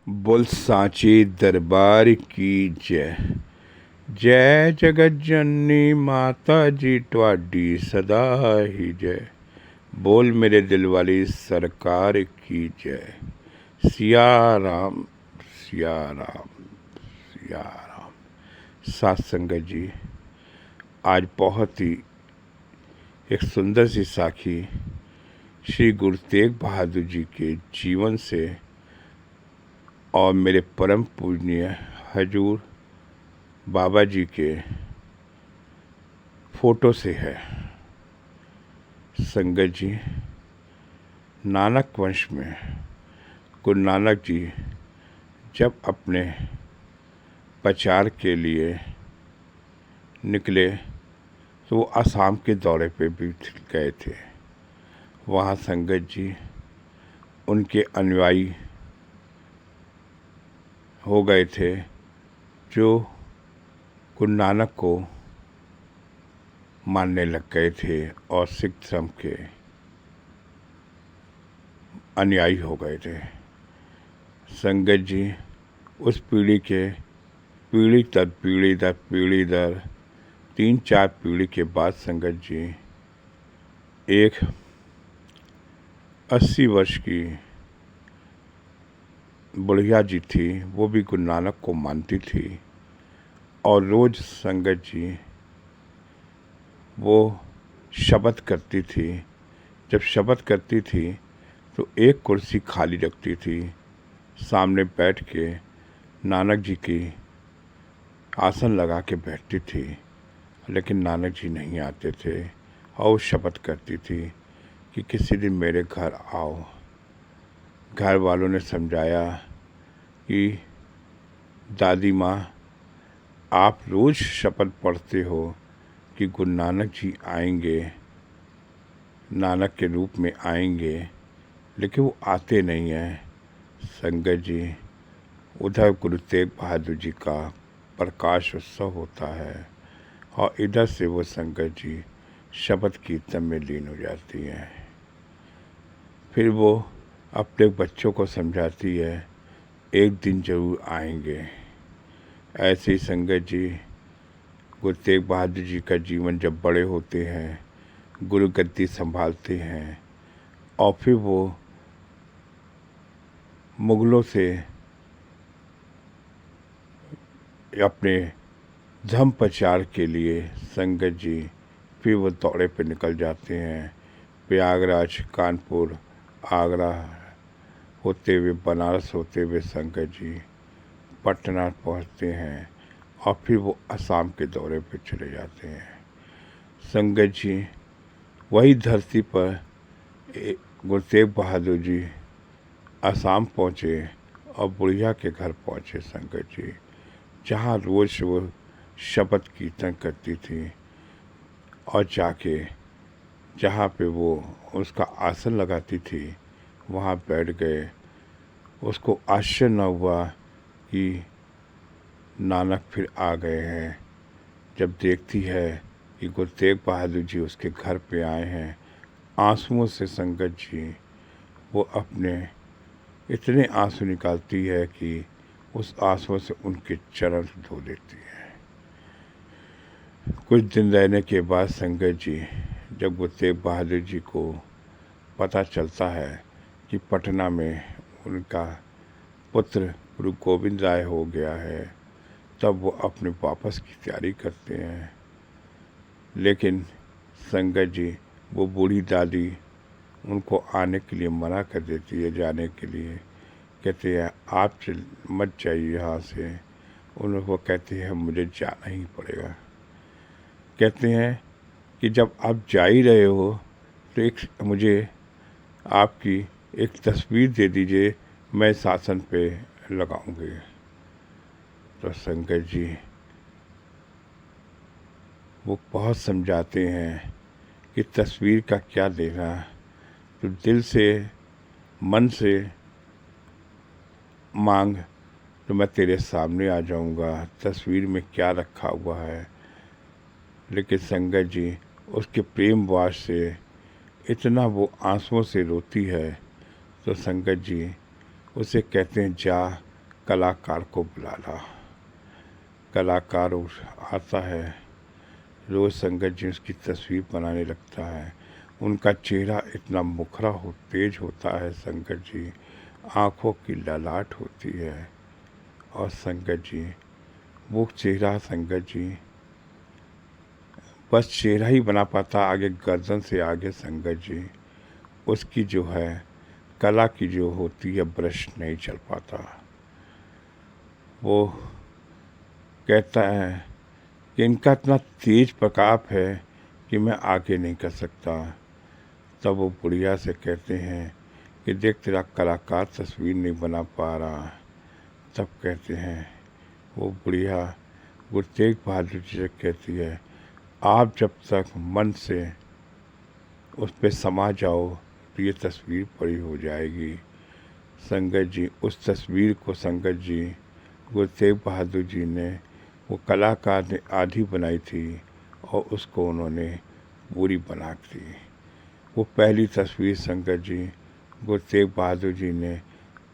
बोल सांची दरबार की जय। जय जगत जननी माता जी ट्वाडी सदा ही जय। बोल मेरे दिल वाली सरकार की जय। सिया राम सिया राम सिया राम। सात संगत जी, आज बहुत ही एक सुंदर सी साखी श्री गुरु तेग बहादुर जी के जीवन से और मेरे परम पूजनीय हजूर बाबा जी के फोटो से है। संगत जी, नानक वंश में गुरु नानक जी जब अपने प्रचार के लिए निकले तो वो असम के दौरे पे भी गए थे। वहाँ संगत जी उनके अनुयायी हो गए थे जो गुरु नानक को मानने लग गए थे और सिख धर्म के अनुयायी हो गए थे। संगत जी, उस पीढ़ी के पीढ़ी दर 3-4 पीढ़ी के बाद संगत जी एक 80 वर्ष की बुढ़िया जी थी, वो भी गुरु नानक को मानती थी और रोज़ संगत जी वो शपथ करती थी। जब शपथ करती थी तो एक कुर्सी खाली रखती थी, सामने बैठ के नानक जी की आसन लगा के बैठती थी, लेकिन नानक जी नहीं आते थे और वो शपथ करती थी कि किसी दिन मेरे घर आओ। घर वालों ने समझाया कि दादी माँ, आप रोज़ शपथ पढ़ते हो कि गुरु नानक जी आएंगे, नानक के रूप में आएंगे, लेकिन वो आते नहीं हैं। संगत जी, उधर गुरु तेग बहादुर जी का प्रकाश उत्सव होता है और इधर से वो संगत जी शपथ कीर्तन में लीन हो जाती हैं। फिर वो अपने बच्चों को समझाती है, एक दिन जरूर आएंगे। ऐसे ही संगत जी, गुरु तेग बहादुर जी का जीवन जब बड़े होते हैं, गुरु गद्दी संभालते हैं और फिर वो मुग़लों से अपने धर्म प्रचार के लिए संगत जी फिर वो दौरे पे निकल जाते हैं। प्रयागराज, कानपुर, आगरा होते हुए, बनारस होते हुए संगत जी पटना पहुंचते हैं और फिर वो असम के दौरे पे चले जाते हैं। संगत जी, वही धरती पर गुरु तेग बहादुर जी असम पहुँचे और बुढ़िया के घर पहुँचे संगत जी, जहाँ रोज़ वो शपथ कीर्तन करती थी और जाके जहाँ पे वो उसका आसन लगाती थी वहाँ बैठ गए। उसको आश्चर्य न हुआ कि नानक फिर आ गए हैं। जब देखती है कि गुरु तेग बहादुर जी उसके घर पे आए हैं, आंसुओं से संगत जी वो अपने इतने आंसू निकालती है कि उस आंसुओं से उनके चरण धो देती है। कुछ दिन रहने के बाद संगत जी, जब गुरु तेग बहादुर जी को पता चलता है कि पटना में उनका पुत्र गुरु गोविंद राय हो गया है, तब वो अपने वापस की तैयारी करते हैं। लेकिन संगत जी, वो बूढ़ी दादी उनको आने के लिए मना कर देती है, जाने के लिए कहते हैं आप मत जाइए यहाँ से। उनको कहते हैं मुझे जाना ही पड़ेगा। कहते हैं कि जब आप जा ही रहे हो तो एक मुझे आपकी एक तस्वीर दे दीजिए, मैं शासन पे लगाऊंगी। तो संगत जी वो बहुत समझाते हैं कि तस्वीर का क्या देना, तो दिल से मन से मांग तो मैं तेरे सामने आ जाऊंगा, तस्वीर में क्या रखा हुआ है। लेकिन संगत जी उसके प्रेम वास से इतना वो आंसुओं से रोती है, तो संगत जी उसे कहते हैं जा कलाकार को बुलाना। कलाकार आता है, रोज़ संगत जी उसकी तस्वीर बनाने लगता है। उनका चेहरा इतना मुखरा तेज होता है, संगत जी आँखों की ललाट होती है। और संगत जी वो चेहरा, संगत जी बस चेहरा ही बना पाता, आगे गर्दन से आगे संगत जी उसकी जो है कला की जो होती है ब्रश नहीं चल पाता। वो कहता है कि इनका इतना तेज प्रताप है कि मैं आगे नहीं कर सकता। तब वो बुढ़िया से कहते हैं कि देख तेरा कलाकार तस्वीर नहीं बना पा रहा। तब कहते हैं वो बुढ़िया गुरु तेग बहादुर जी से कहती है, आप जब तक मन से उस पर समा जाओ तो ये तस्वीर बड़ी हो जाएगी। संगत जी उस तस्वीर को संगत जी गुरु तेग बहादुर जी ने, वो कलाकार ने आधी बनाई थी और उसको उन्होंने पूरी बना दी। वो पहली तस्वीर संगत जी गुरु तेग बहादुर जी ने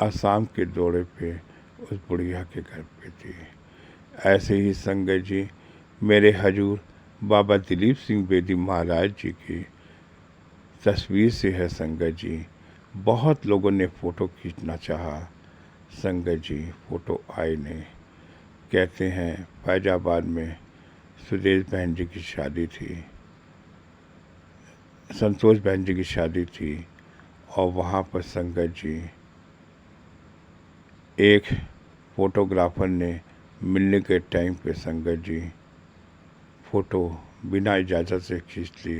असम के दौरे पे उस बुढ़िया के घर पे थी। ऐसे ही संगत जी मेरे हजूर बाबा दिलीप सिंह बेदी महाराज जी की तस्वीर से है संगत जी। बहुत लोगों ने फ़ोटो खींचना चाहा, संगत जी फ़ोटो आए नहीं। कहते हैं फैजाबाद में सुदेश बहन जी की शादी थी, संतोष बहन जी की शादी थी, और वहाँ पर संगत जी एक फ़ोटोग्राफ़र ने मिलने के टाइम पे संगत जी फ़ोटो बिना इजाज़त से खींच ली,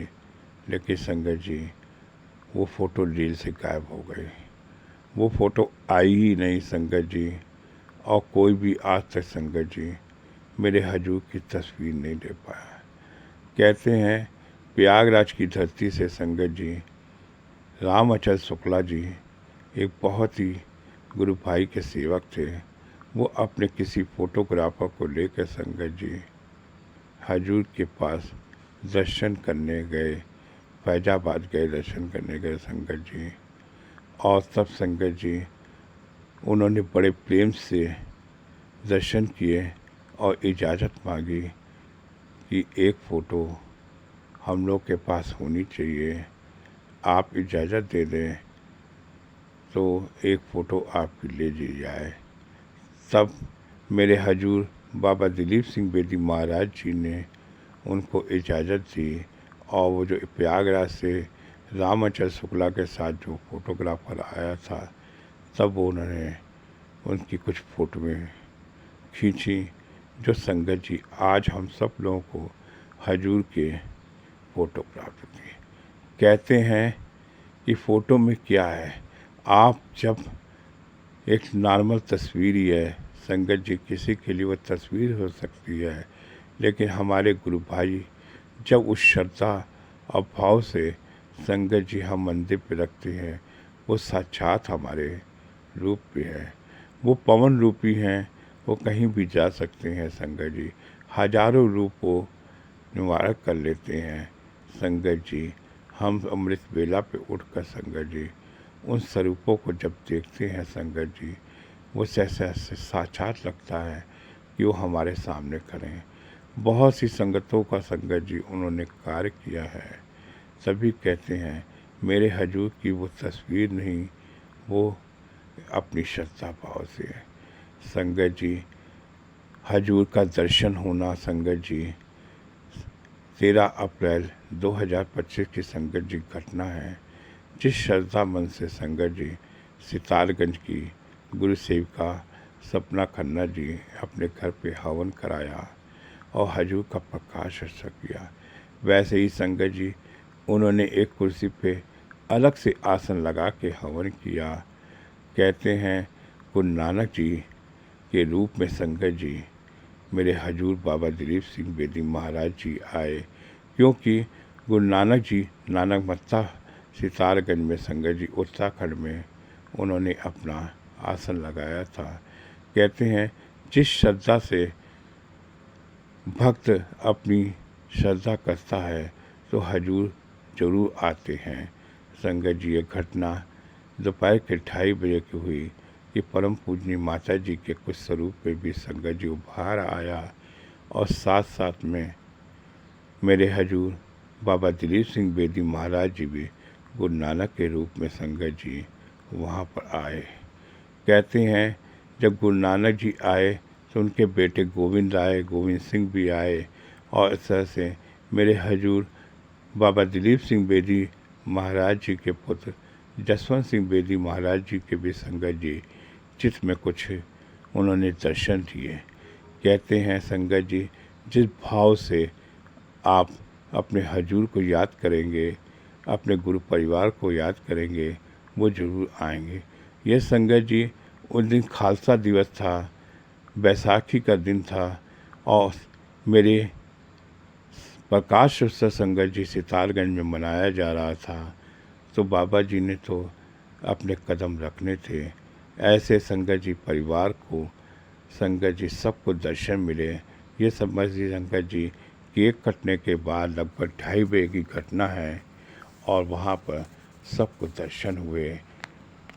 लेकिन संगत जी वो फ़ोटो रील से गायब हो गई। वो फ़ोटो आई ही नहीं संगत जी, और कोई भी आज तक संगत जी मेरे हजूर की तस्वीर नहीं ले पाया। कहते हैं प्रयागराज की धरती से संगत जी रामाचल शुक्ला जी एक बहुत ही गुरु भाई के सेवक थे। वो अपने किसी फ़ोटोग्राफ़र को लेकर संगत जी हजूर के पास दर्शन करने गए, फैजाबाद गए, दर्शन करने गए संगत जी। और तब संगत जी उन्होंने बड़े प्रेम से दर्शन किए और इजाज़त मांगी कि एक फ़ोटो हम लोग के पास होनी चाहिए, आप इजाज़त दे दें तो एक फ़ोटो आपकी ले ली जाए। तब मेरे हजूर बाबा दिलीप सिंह बेदी महाराज जी ने उनको इजाज़त दी, और वो जो प्रयागराज से रामाचल शुक्ला के साथ जो फ़ोटोग्राफ़र आया था, तब उन्होंने उनकी कुछ फ़ोटोएँ खींची, जो संगत जी आज हम सब लोगों को हजूर के फ़ोटो प्राप्त हुए। कहते हैं कि फ़ोटो में क्या है, आप जब एक नॉर्मल तस्वीर ही है संगत जी, किसी के लिए वो तस्वीर हो सकती है, लेकिन हमारे गुरु भाई जब उस श्रद्धा और भाव से संगत जी हम मंदिर पे रखते हैं, वो साक्षात हमारे रूप पे है। वो पवन रूपी हैं, वो कहीं भी जा सकते हैं संगत जी, हजारों रूप वो निवारक कर लेते हैं संगत जी। हम अमृत बेला पे उठकर संगत जी उन स्वरूपों को जब देखते हैं संगत जी, वो ऐसे साक्षात लगता है कि वो हमारे सामने खड़े हैं। बहुत सी संगतों का संगत जी उन्होंने कार्य किया है। सभी कहते हैं मेरे हजूर की वो तस्वीर नहीं, वो अपनी श्रद्धा भाव से है। संगत जी हजूर का दर्शन होना संगत जी 13 अप्रैल 2025 की संगत जी घटना है। जिस श्रद्धा मन से संगत जी सितारगंज की गुरु सेविका सपना खन्ना जी अपने घर पे हवन कराया और हजूर का प्रकाश अर्चना किया, वैसे ही संगत जी उन्होंने एक कुर्सी पे अलग से आसन लगा के हवन किया। कहते हैं गुरु नानक जी के रूप में संगत जी मेरे हजूर बाबा दिलीप सिंह बेदी महाराज जी आए, क्योंकि गुरु नानक जी नानक मत्ता सितारगंज में संगत जी उत्तराखंड में उन्होंने अपना आसन लगाया था। कहते हैं जिस श्रद्धा से भक्त अपनी श्रद्धा करता है तो हजूर ज़रूर आते हैं। संगत जी ये घटना दोपहर के 2:30 बजे की हुई कि परम पूजनी माता जी के कुछ स्वरूप में भी संगत जी उभार आया और साथ साथ में मेरे हजूर बाबा दिलीप सिंह बेदी महाराज जी भी गुरु नानक के रूप में संगत जी वहाँ पर आए। कहते हैं जब गुरु नानक जी आए तो उनके बेटे गोविंद आए, गोविंद सिंह भी आए और इस तरह से मेरे हजूर बाबा दिलीप सिंह बेदी महाराज जी के पुत्र जसवंत सिंह बेदी महाराज जी के भी संगत जी चित्त में कुछ उन्होंने दर्शन दिए। कहते हैं संगत जी जिस भाव से आप अपने हजूर को याद करेंगे, अपने गुरु परिवार को याद करेंगे, वो ज़रूर आएंगे। ये संगत जी उस दिन खालसा दिवस था, बैसाखी का दिन था और मेरे प्रकाश उत्सव संगत जी सितारगंज में मनाया जा रहा था, तो बाबा जी ने तो अपने कदम रखने थे। ऐसे संगत जी परिवार को, संगत जी सबको दर्शन मिले। ये समझिए संगत जी केक कटने के बाद लगभग 2:30 बजे की घटना है और वहाँ पर सबको दर्शन हुए।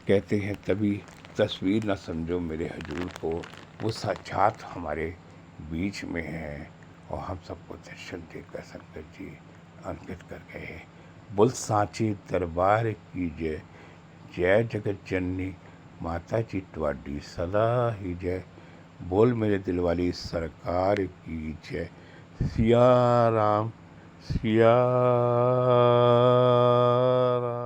कहते हैं तभी तस्वीर न समझो मेरे हजूर को, वो साक्षात हमारे बीच में है और हम सबको दर्शन देकर संगत जी अंकित कर गए। बोल सांचे दरबार की जय, जय जगत जननी माता जी ट्वाडी सदा ही जय। बोल मेरे दिल वाली सरकार की जय। सिया राम, सिया राम।